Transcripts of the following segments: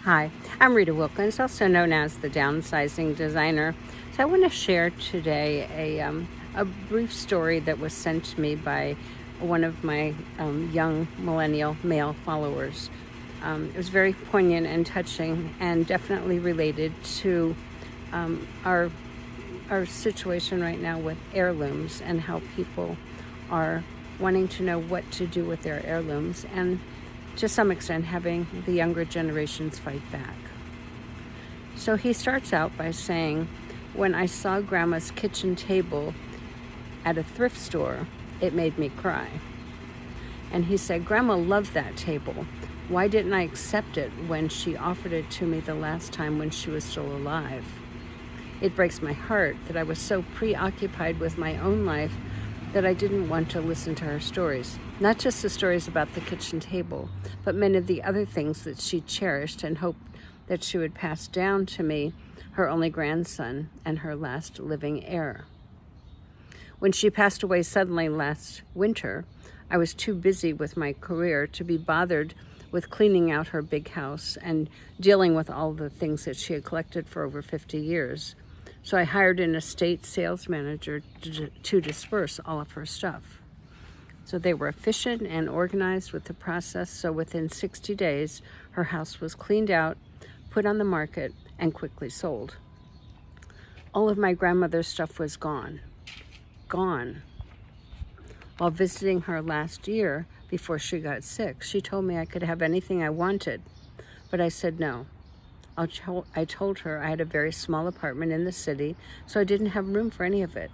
Hi, I'm Rita Wilkins, also known as the Downsizing Designer. So I want to share today a brief story that was sent to me by one of my young millennial male followers. It was very poignant and touching, and definitely related to our situation right now with heirlooms and how people are wanting to know what to do with their heirlooms, and to some extent having the younger generations fight back. So he starts out by saying, when I saw Grandma's kitchen table at a thrift store, it made me cry. And he said, Grandma loved that table. Why didn't I accept it when she offered it to me the last time when she was still alive? It breaks my heart that I was so preoccupied with my own life that I didn't want to listen to her stories. Not just the stories about the kitchen table, but many of the other things that she cherished and hoped that she would pass down to me, her only grandson and her last living heir. When she passed away suddenly last winter, I was too busy with my career to be bothered with cleaning out her big house and dealing with all the things that she had collected for over 50 years. So I hired an estate sales manager to disperse all of her stuff. So they were efficient and organized with the process. So within 60 days, her house was cleaned out, put on the market, and quickly sold. All of my grandmother's stuff was gone. Gone. While visiting her last year before she got sick, she told me I could have anything I wanted, but I said no. I told her I had a very small apartment in the city, so I didn't have room for any of it.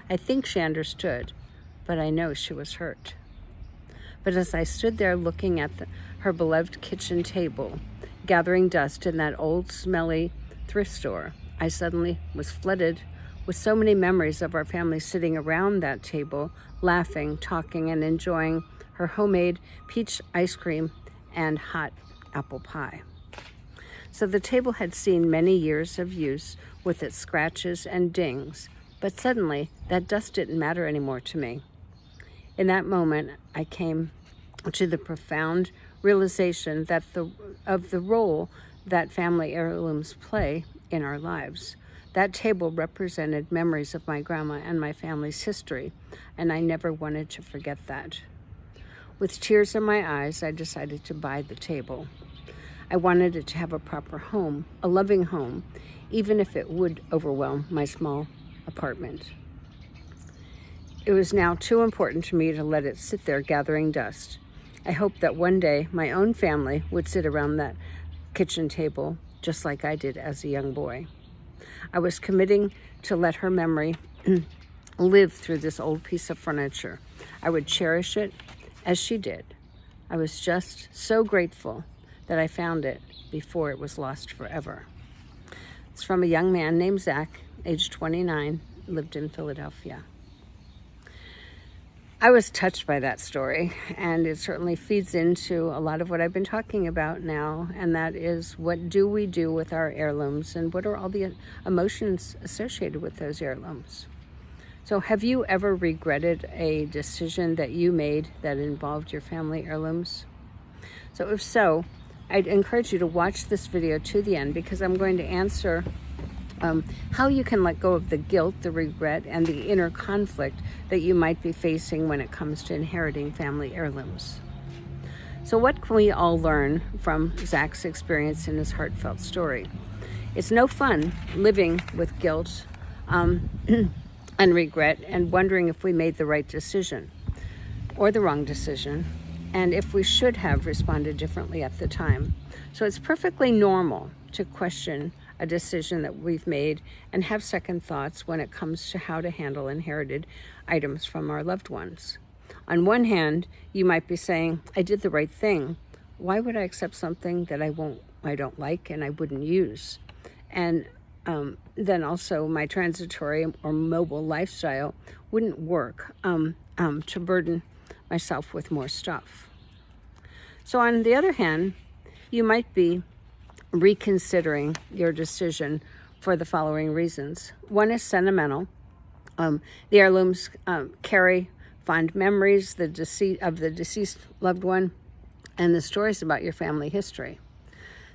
I think she understood, but I know she was hurt. But as I stood there looking at her beloved kitchen table, gathering dust in that old, smelly thrift store, I suddenly was flooded with so many memories of our family sitting around that table, laughing, talking, and enjoying her homemade peach ice cream and hot apple pie. So the table had seen many years of use with its scratches and dings, but suddenly that dust didn't matter anymore to me. In that moment, I came to the profound realization that of the role that family heirlooms play in our lives. That table represented memories of my grandma and my family's history, and I never wanted to forget that. With tears in my eyes, I decided to buy the table. I wanted it to have a proper home, a loving home, even if it would overwhelm my small apartment. It was now too important to me to let it sit there gathering dust. I hoped that one day my own family would sit around that kitchen table just like I did as a young boy. I was committing to let her memory live through this old piece of furniture. I would cherish it as she did. I was just so grateful that I found it before it was lost forever. It's from a young man named Zach, age 29, lived in Philadelphia. I was touched by that story, and it certainly feeds into a lot of what I've been talking about now, and that is, what do we do with our heirlooms, and what are all the emotions associated with those heirlooms? So have you ever regretted a decision that you made that involved your family heirlooms? So if so, I'd encourage you to watch this video to the end, because I'm going to answer how you can let go of the guilt, the regret, and the inner conflict that you might be facing when it comes to inheriting family heirlooms. So what can we all learn from Zach's experience in his heartfelt story? It's no fun living with guilt and regret and wondering if we made the right decision or the wrong decision, and if we should have responded differently at the time. So it's perfectly normal to question a decision that we've made and have second thoughts when it comes to how to handle inherited items from our loved ones. On one hand, you might be saying, I did the right thing. Why would I accept something that I don't like and I wouldn't use? And then also my transitory or mobile lifestyle wouldn't work to burden myself with more stuff. So on the other hand, you might be reconsidering your decision for the following reasons. One is sentimental. The heirlooms carry fond memories of the deceased loved one and the stories about your family history.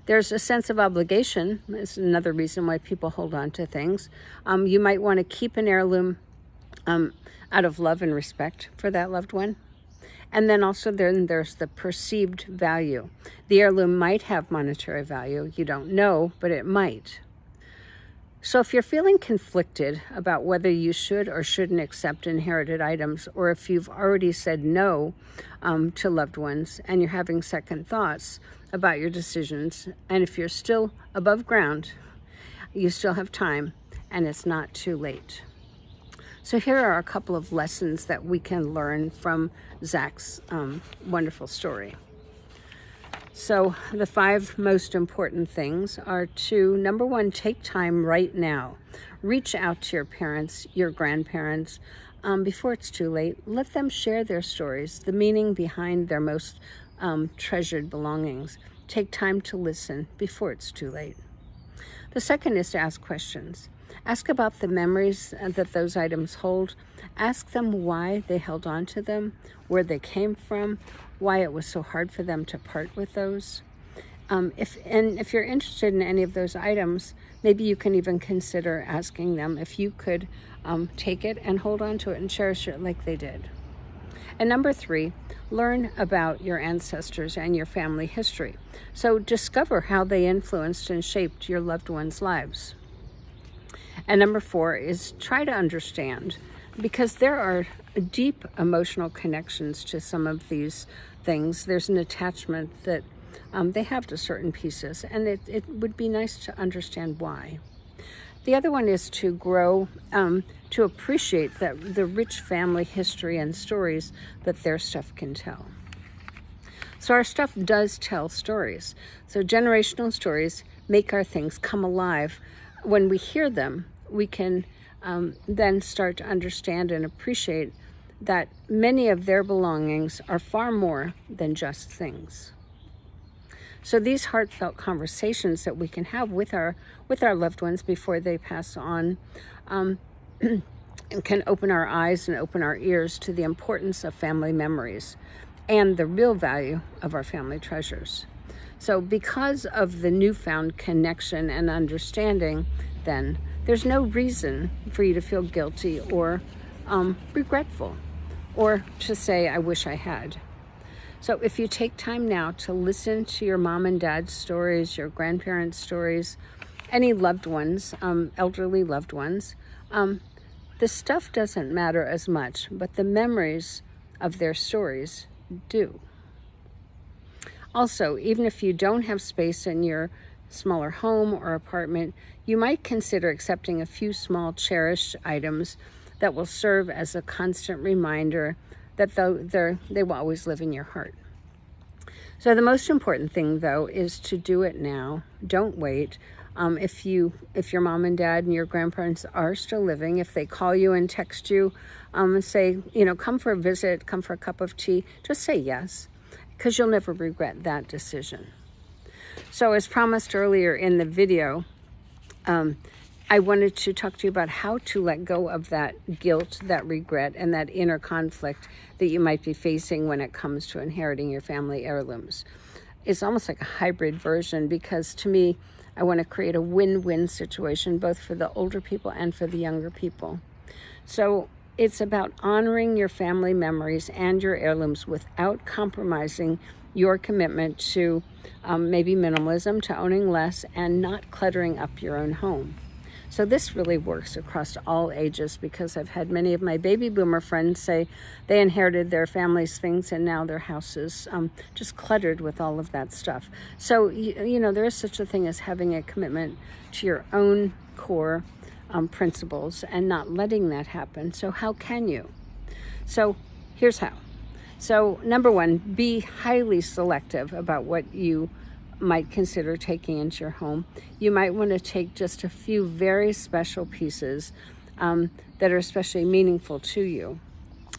There's a sense of obligation. It's another reason why people hold on to things. You might want to keep an heirloom out of love and respect for that loved one. And then also there's the perceived value. The heirloom might have monetary value. You don't know, but it might. So if you're feeling conflicted about whether you should or shouldn't accept inherited items, or if you've already said no to loved ones and you're having second thoughts about your decisions, and if you're still above ground, you still have time and it's not too late. So here are a couple of lessons that we can learn from Zach's wonderful story. So the 5 most important things are to, number 1, take time right now. Reach out to your parents, your grandparents, before it's too late. Let them share their stories, the meaning behind their most treasured belongings. Take time to listen before it's too late. The second is to ask questions. Ask about the memories that those items hold. Ask them why they held on to them, where they came from, why it was so hard for them to part with those. If you're interested in any of those items, maybe you can even consider asking them if you could take it and hold on to it and cherish it like they did. And number 3, learn about your ancestors and your family history. So discover how they influenced and shaped your loved ones' lives. And number 4 is try to understand, because there are deep emotional connections to some of these things. There's an attachment that they have to certain pieces, and it would be nice to understand why. The other one is to grow, to appreciate the rich family history and stories that their stuff can tell. So our stuff does tell stories. So generational stories make our things come alive. When we hear them, we can then start to understand and appreciate that many of their belongings are far more than just things. So these heartfelt conversations that we can have with our loved ones before they pass on can open our eyes and open our ears to the importance of family memories and the real value of our family treasures. So because of the newfound connection and understanding, then there's no reason for you to feel guilty or regretful, or to say, I wish I had. So if you take time now to listen to your mom and dad's stories, your grandparents' stories, any loved ones, elderly loved ones, the stuff doesn't matter as much, but the memories of their stories do. Also, even if you don't have space in your smaller home or apartment, you might consider accepting a few small cherished items that will serve as a constant reminder that they will always live in your heart. So the most important thing, though, is to do it now. Don't wait. If your mom and dad and your grandparents are still living, if they call you and text you and say, come for a visit, come for a cup of tea, just say yes, because you'll never regret that decision. So as promised earlier in the video, I wanted to talk to you about how to let go of that guilt, that regret, and that inner conflict that you might be facing when it comes to inheriting your family heirlooms. It's almost like a hybrid version, because to me, I want to create a win-win situation, both for the older people and for the younger people. So it's about honoring your family memories and your heirlooms without compromising your commitment to maybe minimalism, to owning less, and not cluttering up your own home. So this really works across all ages, because I've had many of my baby boomer friends say they inherited their family's things and now their house is just cluttered with all of that stuff. So, there is such a thing as having a commitment to your own core principles and not letting that happen. So how can you? So here's how. So number 1, be highly selective about what you might consider taking into your home. You might want to take just a few very special pieces that are especially meaningful to you,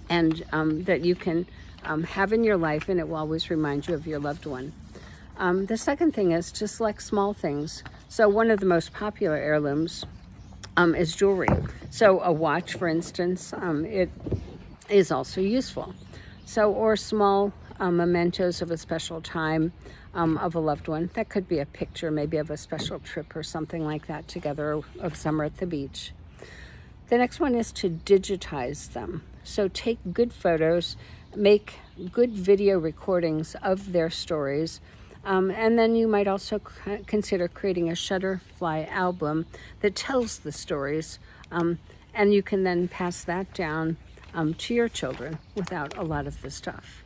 and that you can have in your life, and it will always remind you of your loved one. The second thing is to select small things. So one of the most popular heirlooms is jewelry. So a watch, for instance, it is also useful. So, or small mementos of a special time. of a loved one. That could be a picture, maybe of a special trip or something like that together, of summer at the beach. The next one is to digitize them. So take good photos, make good video recordings of their stories, and then you might also consider creating a Shutterfly album that tells the stories, and you can then pass that down to your children without a lot of the stuff.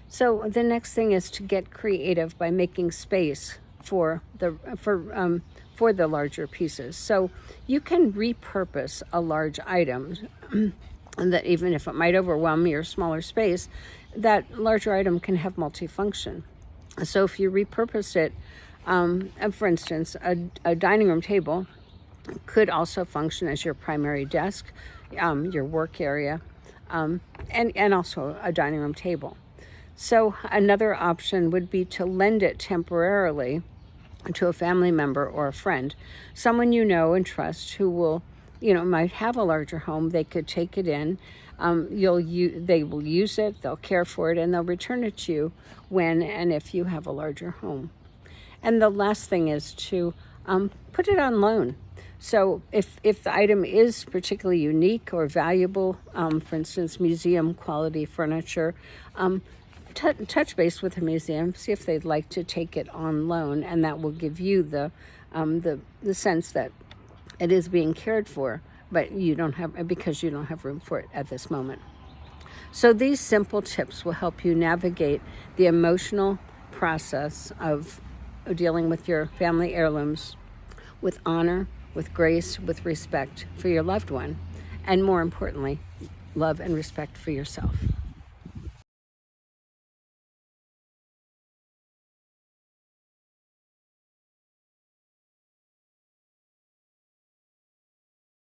So the next thing is to get creative by making space for the larger pieces. So you can repurpose a large item, and that even if it might overwhelm your smaller space, that larger item can have multifunction. So if you repurpose it, for instance, a dining room table could also function as your primary desk, your work area, and also a dining room table. So another option would be to lend it temporarily to a family member or a friend, someone you know and trust who will, might have a larger home. They could take it in. They will use it, they'll care for it, and they'll return it to you when and if you have a larger home. And the last thing is to put it on loan. So if the item is particularly unique or valuable, for instance, museum quality furniture, touch base with the museum, see if they'd like to take it on loan, and that will give you the sense that it is being cared for, but because you don't have room for it at this moment. So these simple tips will help you navigate the emotional process of dealing with your family heirlooms with honor, with grace, with respect for your loved one, and more importantly, love and respect for yourself.